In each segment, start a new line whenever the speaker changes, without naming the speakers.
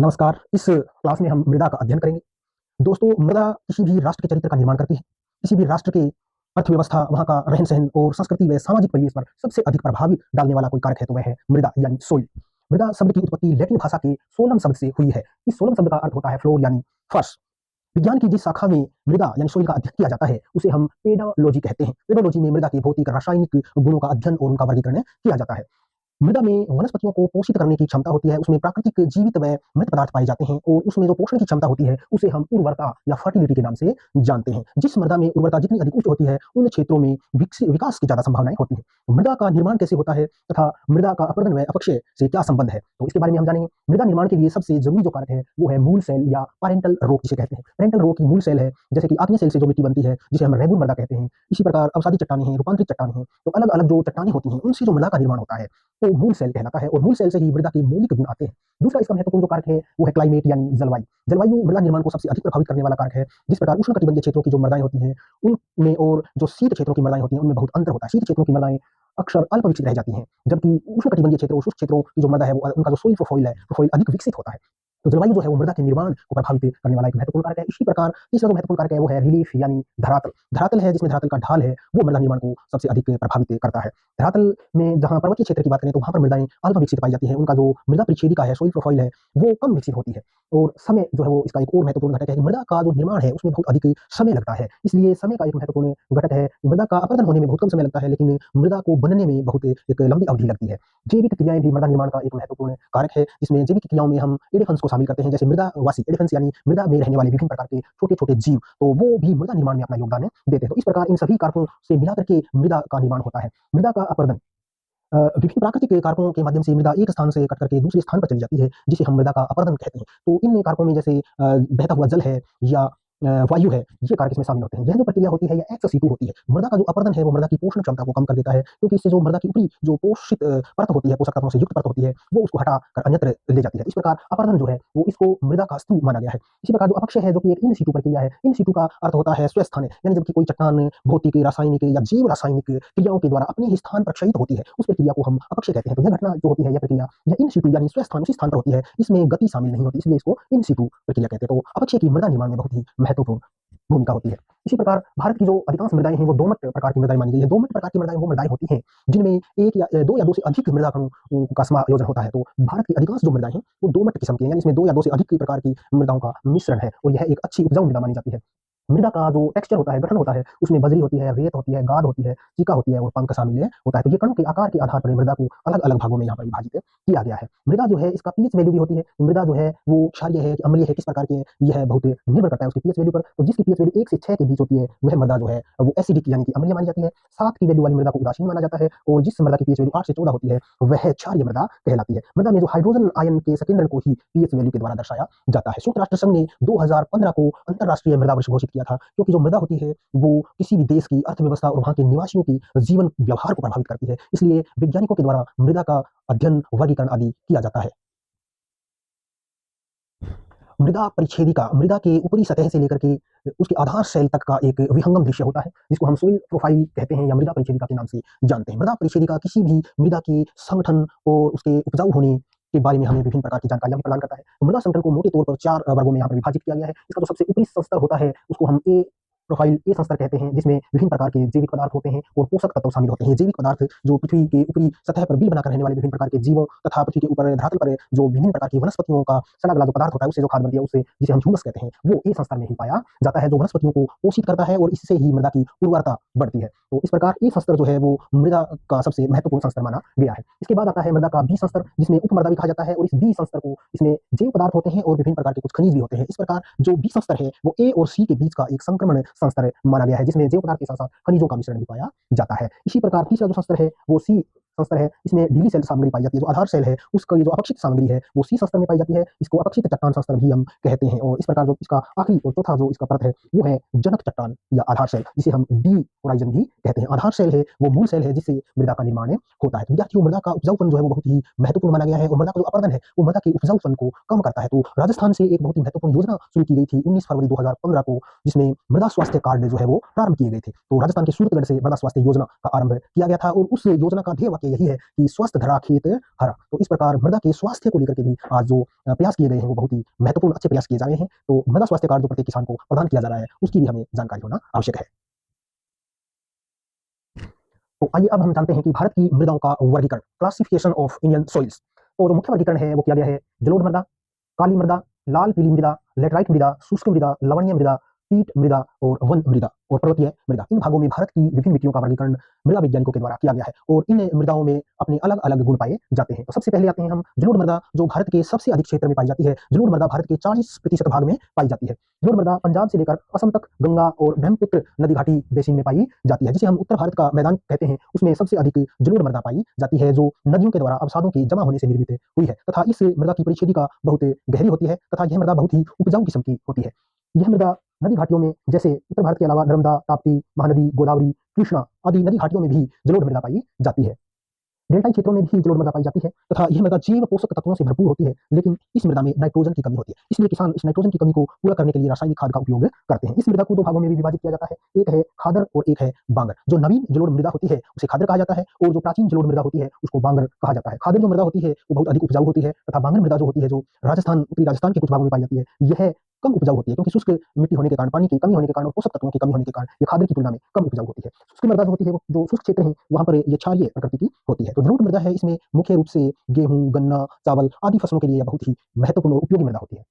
नमस्कार। इस क्लास में हम मृदा का अध्ययन करेंगे। दोस्तों, मृदा किसी भी राष्ट्र के चरित्र का निर्माण करती है। किसी भी राष्ट्र के अर्थव्यवस्था, वहाँ का रहन-सहन और संस्कृति व सामाजिक परिवेश पर सबसे अधिक प्रभाव डालने वाला कोई कारक है तो वह है मृदा यानी सोइल। मृदा शब्द की उत्पत्ति लैटिन भाषा के सोलम शब्द से हुई है। इस सोलम शब्द का अर्थ होता है फ्लोर यानी फर्श। विज्ञान की जिस शाखा में मृदा यानी सोइल का अध्ययन किया जाता है उसे हम पेडोलॉजी कहते हैं। पेडोलॉजी में मृदा के भौतिक, रासायनिक गुणों का अध्ययन और उनका वर्गीकरण किया जाता है। मृदा में वनस्पतियों को पोषित करने की क्षमता होती है, उसमें प्राकृतिक जीवित व मृत पदार्थ पाए जाते हैं और उसमें जो पोषण की क्षमता होती है, उसे हम उर्वरता या फर्टिलिटी के नाम से जानते हैं। जिस मृदा में उर्वरता जितनी अधिक उच्च होती है, उन क्षेत्रों में विकास की ज़्यादा संभावनाएँ होती हैं। मृदा का निर्माण कैसे होता है तथा मृदा का अपरदन व अपक्षय से क्या संबंध है, तो इसके बारे में हम जानेंगे। मृदा निर्माण के लिए सबसे ज़रूरी जो कारक है, वो है मूल सेल या पैरेंटल रॉक जिसे कहते हैं। पैरेंटल रॉक की मूल सेल है, जैसे कि आग्नेय सेल से जो मिट्टी बनती है, जिसे हम रेगून मृदा कहते हैं। इसी प्रकार अवसादी चट्टानें हैं, रूपांतरित चट्टानें हैं, तो अलग-अलग जो चट्टानें होती हैं, उनसे जो मृदा का निर्माण होता है, वो मूल सेल कहलाता है और मूल सेल से ही मृदा के मौलिक गुण आते हैं। दूसरा इसका महत्वपूर्ण जो कारक है वो है क्लाइमेट यानी जलवायु। जलवायु मृदा निर्माण को सबसे अधिक प्रभावित करने वाला कारक है। जिस प्रकार उष्णकटिबंधीय क्षेत्रों की जो मृदाएं होती हैं उनमें और जो शीत क्षेत्रों की मृदाएं होती हैं उनमें बहुत अंतर होता है। शीत क्षेत्रों की मृदाएं अक्सर अल्प विकसित रह जाती हैं, जबकि उष्णकटिबंधीय क्षेत्र और शुष्क क्षेत्रों की जो मृदा है वो उनका जो सोइल प्रोफाइल अधिक विकसित होता है। तो जलवायु जो है वो मृदा के निर्माण को प्रभावित करने वाला एक महत्वपूर्ण कारक है। इसी प्रकार तीसरा जो महत्वपूर्ण कारक है वो है रिलीफ यानी धरातल। धरातल है जिसमें धरातल का ढाल है वो मृदा निर्माण को सबसे अधिक प्रभावित करता है। धरातल में जहाँ पर्वतीय क्षेत्र की बात करें तो वहाँ पर मृदाएं अल्प विकसित पाई जाती है। उनका जो मृदा परिच्छेदिका है, सोइल प्रोफाइल है, वो कम विकसित होती है। और समय जो है वो इसका एक और महत्वपूर्ण घटक है कि मृदा का जो निर्माण है उसमें बहुत अधिक समय लगता है। इसलिए समय का एक महत्वपूर्ण घटक है। मृदा का अपरदन होने में बहुत कम समय लगता है, लेकिन मृदा को बनने में बहुत एक लंबी अवधि लगती है। जैविक क्रियाएं भी मृदा निर्माण का एक महत्वपूर्ण कारक है। इसमें जैविक क्रियाओं में हम एडिफेंस को शामिल करते हैं, जैसे मृदावासी एडिफेंस यानी मृदा में रहने वाले विभिन्न प्रकार के छोटे-छोटे जीव, तो वो भी मृदा निर्माण में अपना योगदान देते हैं। तो इस प्रकार इन सभी कारकों से मिलाकर के मृदा का निर्माण होता है। मृदा का अपरदन विभिन्न प्राकृतिक कारकों के माध्यम से मृदा एक स्थान से कट करके दूसरे स्थान पर चली जाती है, जिसे हम मृदा का अपरदन कहते हैं। तो इन कारकों में जैसे बहता हुआ जल है या वायु है, ये कारक इसमें शामिल होते हैं। यह जो प्रक्रिया होती है ये एक्स-सिटू होती है। मृदा का जो अपरदन है वो मृदा की पोषण क्षमता को कम कर देता है, क्योंकि इससे जो मृदा की ऊपरी जो पोषित परत होती है, पोषक तत्वों से युक्त परत होती है, वो उसको हटाकर अन्यत्र ले जाती है। इस प्रकार अपरदन जो है वो इसको मृदा का स्तू माना गया है। इसी प्रकार जो अपक्षय है जो कि एक इन सिटू प्रक्रिया है। इन सिटू का अर्थ होता है स्वस्थान, यानी जबकि कोई चट्टान भौतिक, रासायनिक या जैव रासायनिक क्रियाओं के द्वारा अपने ही स्थान पर क्षयित होती है, उस प्रक्रिया को हम अपक्षय कहते हैं। तो यह घटना जो होती है, यह प्रक्रिया यह इन सिटू यानी स्वस्थान उसी स्थान पर होती है, इसमें गति शामिल नहीं होती, इसलिए इसको इन सिटू प्रक्रिया कहते हैं। तो अपक्षय की मृदा निर्माण में बहुत ही महत्वपूर्ण भूमिका होती है। इसी प्रकार भारत की जो अधिकांश मृदाएँ हैं वो दोमट प्रकार की मृदाएँ मानी गई हैं। दोमट प्रकार की मृदाएँ वो मृदाएँ होती हैं जिनमें 1 या 2 से अधिक मृदा कणों का समायोजन होता है। तो भारत की अधिकांश जो मृदाएँ हैं वो दोमट किस्म की हैं, यानी इसमें 2 या 2 से अधिक प्रकार की मृदाओं का मिश्रण है और यह एक अच्छी उपजाऊ मृदा मानी जाती है। मृदा का जो टेक्सचर होता है, गठन होता है, उसमें बजरी होती है, रेत होती है, गाद होती है, चीका होती है और पंख शामिल होता है। तो ये कणों के आकार के आधार पर मृदा को अलग-अलग भागों में यहाँ पर विभाजित किया गया है। मृदा जो है इसका पीएच वैल्यू भी होती है। मृदा जो है वो क्षारीय है कि अम्लीय है, किस प्रकार की है, यह बहुत निर्भर करता है उसकी पीएच वैल्यू पर। तो जिसकी पीएच वैल्यू 1 से 6 के बीच होती है, वह मृदा जो है वो एसिडिक यानी कि अम्लीय मानी जाती है। 7 की वैल्यू वाली मृदा को उदासीन माना जाता है और जिस मृदा की पीएच वैल्यू 8 से 14 होती है, वह क्षारीय मृदा कहलाती है। मृदा में जो हाइड्रोजन आयन के संकेंद्रण को ही पीएच वैल्यू के द्वारा दर्शाया जाता है। संयुक्त राष्ट्र संघ ने 2015 को अंतर्राष्ट्रीय मृदा वर्ष घोषित किया था, क्योंकि जो मृदा होती है वो किसी भी देश की अर्थव्यवस्था और वहाँ के निवासियों की जीवन व्यवहार को प्रभावित करती है। इसलिए वैज्ञानिकों के द्वारा मृदा का अध्ययन, वर्गीकरण आदि किया जाता है। मृदा परिच्छेदिका मृदा के ऊपरी सतह से लेकर के उसके आधार शैल तक का एक विहंगम दृश्य होता है, जिसको हम सोइल प्रोफाइल कहते हैं या मृदा परिच्छेदिका के नाम से जानते हैं। मृदा परिच्छेदिका किसी भी मृदा के संगठन और उसके उपजाऊ होने के बारे में हमें विभिन्न प्रकार की जानकारियां भी प्रदान करता है। मृदा संगठन को मोटे तौर पर 4 वर्गों में यहाँ पर विभाजित किया गया है। इसका जो सबसे ऊपरी स्तर होता है उसको हम ए प्रोफाइल ए संस्तर कहते हैं, जिसमें विभिन्न प्रकार के जैविक पदार्थ होते हैं और पोषक तत्व शामिल होते हैं। जैविक पदार्थ जो पृथ्वी के ऊपरी सतह पर बिल बनाकर रहने वाले विभिन्न प्रकार के जीवों तथा पृथ्वी के ऊपर धरातल पर जो विभिन्न प्रकार की वनस्पतियों का सड़ा गला जो पदार्थ होता है, उससे जो खाद बनती है, उससे जिसे हम ह्यूमस कहते हैं, वो ए संस्तर में ही पाया जाता है, जो वनस्पतियों को पोषित करता है और इससे ही मृदा की उर्वरता बढ़ती है। तो इस प्रकार ए संस्तर जो है वो मृदा का सबसे महत्वपूर्ण संस्तर माना गया है। इसके बाद आता है मृदा का बी संस्तर, जिसमें उपमृदा भी कहा जाता है और इस बी संस्तर को इसमें जैव पदार्थ होते हैं और विभिन्न प्रकार के कुछ खनिज भी होते हैं। इस प्रकार जो बी संस्तर है वो ए और सी के बीच का एक संक्रमण संस्तर माना गया है, जिसमें जैव पदार्थ के साथ-साथ खनिजों का मिश्रण भी पाया जाता है। इसी प्रकार तीसरा जो संस्तर है वो सी संस्तर है। इसमें ढीली सेल सामग्री पाई जाती है, जो आधार सेल है उसका ये जो अपक्षित सामग्री है वो सी संस्तर में पाई जाती है। इसको अपक्षित चट्टान संस्तर भी हम कहते हैं। और इस प्रकार जो इसका आखिरी और चौथा जो इसका परत है वो है जनक चट्टान या आधार सेल, जिसे हम डी होराइजन भी कहते हैं। आधार सेल है वो मूल सेल है जिससे मृदा का निर्माण होता है। विद्यार्थियों, मृदा का उपजाऊपन जो है वो बहुत ही महत्वपूर्ण माना गया है और मृदा का जो अपरदन है वो मृदा के उपजाऊपन को कम करता है। तो राजस्थान से एक बहुत ही महत्वपूर्ण योजना शुरू की गई थी 19 फरवरी 2015 को, जिसमें मृदा स्वास्थ्य कार्ड जो है वो प्रारंभ किए गए थे। तो राजस्थान के सूरतगढ़ से मृदा स्वास्थ्य योजना का आरंभ किया गया था और उस योजना का ध्येय वाक्य यही है कि स्वस्थ धरा खेत हरा। तो इस प्रकार मृदा के स्वास्थ्य को लेकर के भी आज जो प्रयास किए गए हैं वो बहुत ही महत्वपूर्ण अच्छे प्रयास किए जा रहे हैं। तो मृदा स्वास्थ्य कार्ड जो प्रत्येक किसान को प्रदान किया जा रहा है उसकी भी हमें जानकारी होना आवश्यक है। तो आइए अब हम जानते हैं कि भारत की मृदाओं का वर्गीकरण, क्लासिफिकेशन ऑफ इंडियन सॉइल्स। तो जो मुख्य वर्गीकरण है वो किया गया है जलोढ़ मृदा, काली मृदा, लाल पीली मृदा, लेटराइट मृदा, शुष्क मृदा, लवणीय मृदा, पीट मृदा और वन मृदा और पर्वतीय मृदा। इन भागों में भारत की विभिन्न मिट्टियों का वर्गीकरण मृदा वैज्ञानिकों के द्वारा किया गया है और इन मृदाओं में अपने अलग अलग गुण पाए जाते हैं। तो सबसे पहले आते हैं हम जलोढ़ मृदा, जो भारत के सबसे अधिक क्षेत्र में पाई जाती है। जलोढ़ मृदा भारत के 40% भाग में पाई जाती है। जलोढ़ मृदा पंजाब से लेकर असम तक गंगा और ब्रह्मपुत्र नदी घाटी बेसिन में पाई जाती है, जिसे हम उत्तर भारत का मैदान कहते हैं। उसमें सबसे अधिक जलोढ़ मृदा पाई जाती है, जो नदियों के द्वारा अवसादों के जमा होने से निर्मित हुई है तथा इस मृदा की परिच्छेदिका बहुत गहरी होती है तथा यह मृदा बहुत ही उपजाऊ किस्म की होती है। यह मृदा नदी घाटियों में, जैसे उत्तर भारत के अलावा नर्मदा, ताप्ती, महानदी, गोदावरी, कृष्णा आदि नदी घाटियों में भी जलोढ़ मृदा पाई जाती है। डेल्टाई क्षेत्रों में भी जलोढ़ मृदा पाई जाती है तथा यह मृदा जैव पोषक तत्वों से भरपूर होती है, लेकिन इस मृदा में नाइट्रोजन की कमी होती है। इसलिए किसान इस नाइट्रोजन की कमी को पूरा करने के लिए रासायनिक खाद का उपयोग करते हैं। इस मृदा को दो भागों में भी विभाजित किया जाता है, एक है खादर और एक है बांगर। जो नवीन जलोढ़ मृदा होती है उसे खादर कहा जाता है और जो प्राचीन जलोढ़ मृदा होती है उसको बांगर कहा जाता है। खादर जो मृदा होती है वो बहुत अधिक उपजाऊ होती है तथा बांगर मृदा जो होती है, जो राजस्थान, उत्तरी राजस्थान के कुछ भागों में पाई जाती है, यह कम उपजाऊ होती है क्योंकि शुष्क मिट्टी होने के कारण, पानी की कमी होने के कारण और पोषक तत्वों की कमी होने के कारण ये खादर की तुलना में कम उपजाऊ होती है। शुष्क मृदा जो होती है, जो शुष्क क्षेत्र है वहां पर ये क्षारीय प्रकृति की होती है। तो जलोढ़ मृदा है, इसमें मुख्य रूप से गेहूं, गन्ना, चावल आदि फसलों के लिए बहुत ही महत्वपूर्ण और उपयोगी मृदा होती है।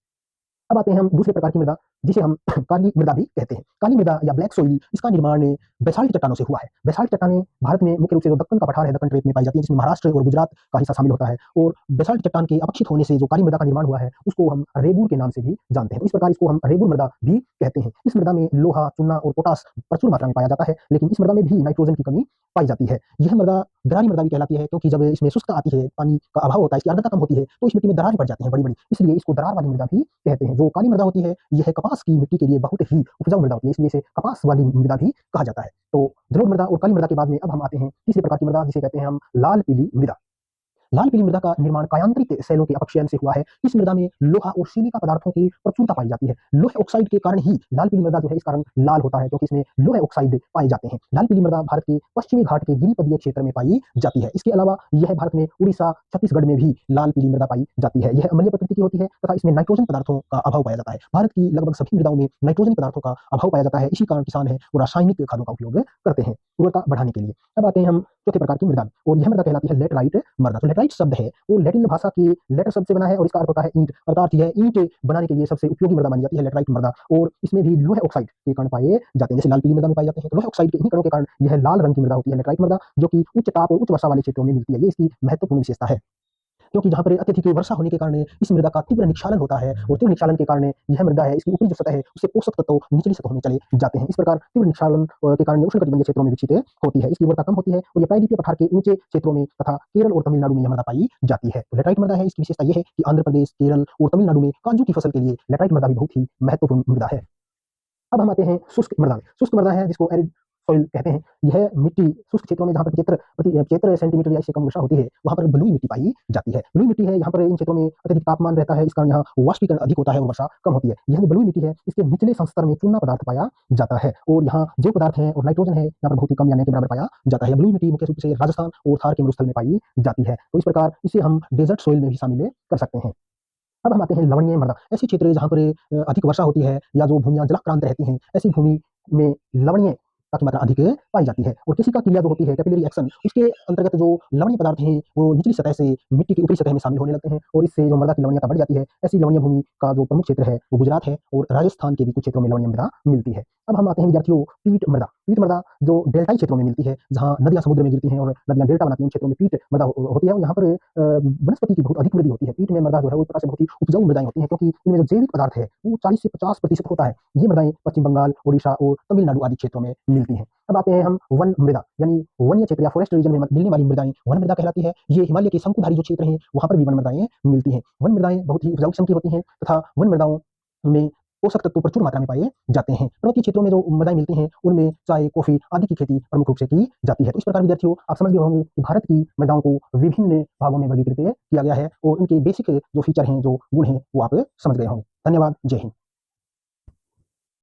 अब आते हैं हम दूसरे प्रकार की मृदा, जिसे हम काली मृदा भी कहते हैं। काली मृदा या ब्लैक सोइल, इसका निर्माण बेसाल्ट चट्टानों से हुआ है। बेसाल्ट चट्टानें भारत में मुख्य रूप से जो दक्कन का पठार है, दक्कन ट्रेप में पाई जाती है, जिसमें महाराष्ट्र और गुजरात का हिस्सा शामिल होता है। और बेसाल्ट चट्टान के अपक्षित होने से जो काली मृदा का निर्माण हुआ है उसको हम रेबूर के नाम से भी जानते हैं। तो इस प्रकार इसको हम रेबूर मृदा भी कहते हैं। इस मृदा में लोहा, चूना और पोटास प्रचुर मात्रा में पाया जाता है, लेकिन इस मृदा में भी नाइट्रोजन की कमी पाई जाती है। यह मृदा दरारी मृदा भी कहलाती है क्योंकि जब इसमें शुष्कता आती है, पानी का अभाव होता है, इसकी आर्द्रता कम होती है, तो इस मिट्टी में दरार पड़ जाती है बड़ी बड़ी, इसलिए इसको दरार वाली मृदा भी कहते हैं। जो काली मृदा होती है यह कपास की मिट्टी के लिए बहुत ही उपजाऊ मृदा होती है, इसलिए इसे कपास वाली मृदा भी कहा जाता है। तो जलोढ़ मृदा और काली मृदा के बाद में अब हम आते हैं तीसरे प्रकार की मृदा, जिसे कहते हैं हम लाल पीली मृदा। लाल पीली मृदा का निर्माण कायांतरित सेलों के अपक्षयन से हुआ है। इस मृदा में लोहा और सिलिका पदार्थों की प्रचुरता पाई जाती है। लोहे ऑक्साइड के कारण ही लाल पीली मृदा जो है इस कारण लाल होता है, क्योंकि इसमें लोहे ऑक्साइड पाए जाते हैं। लाल पीली मृदा भारत के पश्चिमी घाट के गिरिपदीय क्षेत्र में पाई जाती है। इसके अलावा यह भारत में उड़ीसा, छत्तीसगढ़ में भी लाल पीली मृदा पाई जाती है। यह अम्लीय प्रकृति की होती है तथा इसमें नाइट्रोजन पदार्थों का अभाव पाया जाता है। भारत की लगभग सभी मृदाओं में नाइट्रोजन पदार्थों का अभाव पाया जाता है, इसी कारण किसान है वो रासायनिक खादों का उपयोग करते हैं उर्वरता बढ़ाने के लिए। अब आते हैं हम चौथे प्रकार की मृदा, और यह मृदा कहलाती है लेटराइट मृदा। तो लेटराइट शब्द है वो लैटिन भाषा के लेटर शब्द से बना है और इसका अर्थ होता है ईंट, अर्थात यह ईंट बनाने के लिए सबसे उपयोगी मृदा मानी जाती है लेटराइट मृदा। और इसमें भी लोहे ऑक्साइड के कण पाए जाते हैं, जैसे लाल पीली मृदा में पाए जाते हैं। तो लोहे ऑक्साइड के इन्हीं कणों के कारण यह लाल रंग की मृदा होती है लेटराइट मृदा, जो कि उच्च ताप और उच्च वर्षा वाले क्षेत्रों में मिलती है। ये इसकी महत्वपूर्ण विशेषता है, क्योंकि जहाँ पर अत्यधिक वर्षा होने के कारण इस मृदा का तीव्र निक्षालन होता है और तीव्र निक्षालन के कारण यह मृदा है, इसकी ऊपरी जो सतह है उससे पोषक तत्व निचली सतहों में चले जाते हैं। इस प्रकार तीव्र निक्षालन के कारण उष्णकटिबंधीय क्षेत्रों में विकसित होती है। इसकी उर्वरता कम होती है और यह प्रायद्वीपीय पठार के ऊंचे क्षेत्रों में तथा केरल और तमिलनाडु में यह मृदा पाई जाती है। तो लेटराइट मृदा है, इसकी विशेषता यह है कि आंध्र प्रदेश, केरल और तमिलनाडु में काजू की फसल के लिए लेटराइट मृदा भी बहुत ही महत्वपूर्ण मृदा है। अब हम आते हैं शुष्क मृदा में। शुष्क मृदा है जिसको एरिड सॉइल कहते हैं। यह मिट्टी शुष्क क्षेत्रों में जहाँ पर 75 सेंटीमीटर या इससे कम वर्षा होती है वहाँ पर बलुई मिट्टी पाई जाती है। बलुई मिट्टी है, यहाँ पर इन क्षेत्रों में अत्यधिक तापमान रहता है, इस कारण यहाँ वाष्पीकरण अधिक होता है और वर्षा कम होती है। यह जो बलुई मिट्टी है इसके निचले संस्तर में चूना पदार्थ पाया जाता है और यहाँ जो पदार्थ है और नाइट्रोजन है यहाँ पर बहुत ही कम या नहीं के बराबर पाया जाता है। बलुई मिट्टी मुख्य रूप से राजस्थान और थार के मरुस्थल में पाई जाती है। तो इस प्रकार इसे हम डेजर्ट सॉइल में भी शामिल कर सकते हैं। अब हम आते हैं लवणीय मृदा। ऐसी क्षेत्र जहाँ पर अधिक वर्षा होती है या जो भूमियां जलाक्रांत रहती हैं, ऐसी भूमि में लवणीय की मात्रा अधिक पाई जाती है। और किसी का क्रिया जो होती है कैपिलरी एक्शन, उसके अंतर्गत जो लवणीय पदार्थ हैं वो निचली सतह से मिट्टी की ऊपरी सतह में शामिल होने लगते हैं और इससे जो मृदा की लवणीयता बढ़ जाती है। ऐसी लवणीय भूमि का जो प्रमुख क्षेत्र है वो गुजरात है और राजस्थान के भी कुछ क्षेत्रों में लवणीय मृदा मिलती है। अब हम आते हैं विद्यार्थियों पीट मृदा। पीट मृदा जो डेल्टाई क्षेत्रों में मिलती है, जहाँ नदियां समुद्र में गिरती हैं और नदियां डेल्टा बनाती हैं, उन क्षेत्रों में पीट मृदा होती है। और यहाँ पर वनस्पति की बहुत अधिक वृद्धि होती है। पीट में मृदा जो है वो एक प्रकार से बहुत ही उपजाऊ मृदाएं होती हैं, क्योंकि इनमें जो जैविक पदार्थ है वो 40 से 50% होता है। ये मृदाएं पश्चिम बंगाल, ओडिशा और तमिलनाडु आदि क्षेत्रों में मिलती हैं। अब आते हैं हम वन मृदा, यानी वन्य क्षेत्र या फॉरेस्ट रीजन में मिलने वाली मृदाएं वन मृदा कहलाती है। ये हिमालय के शंकुधारी जो क्षेत्र हैं वहां पर भी वन मृदाएं मिलती हैं। वन मृदाएं बहुत ही उपजाऊ किस्म की होती हैं तथा वन मृदाओं में पोषक तत्व प्रचुर मात्रा में पाए जाते हैं। पर्वतीय क्षेत्रों में जो मृदाएं मिलती हैं उनमें चाय, कॉफी आदि की खेती प्रमुख रूप से की जाती है। तो इस प्रकार विद्यार्थियों आप समझ गए होंगे कि भारत की मृदाओं को विभिन्न भागों में वर्गीकृत किया गया है और इनके बेसिक जो फीचर हैं, जो गुण हैं वो आप समझ गए होंगे। धन्यवाद। जय हिंद।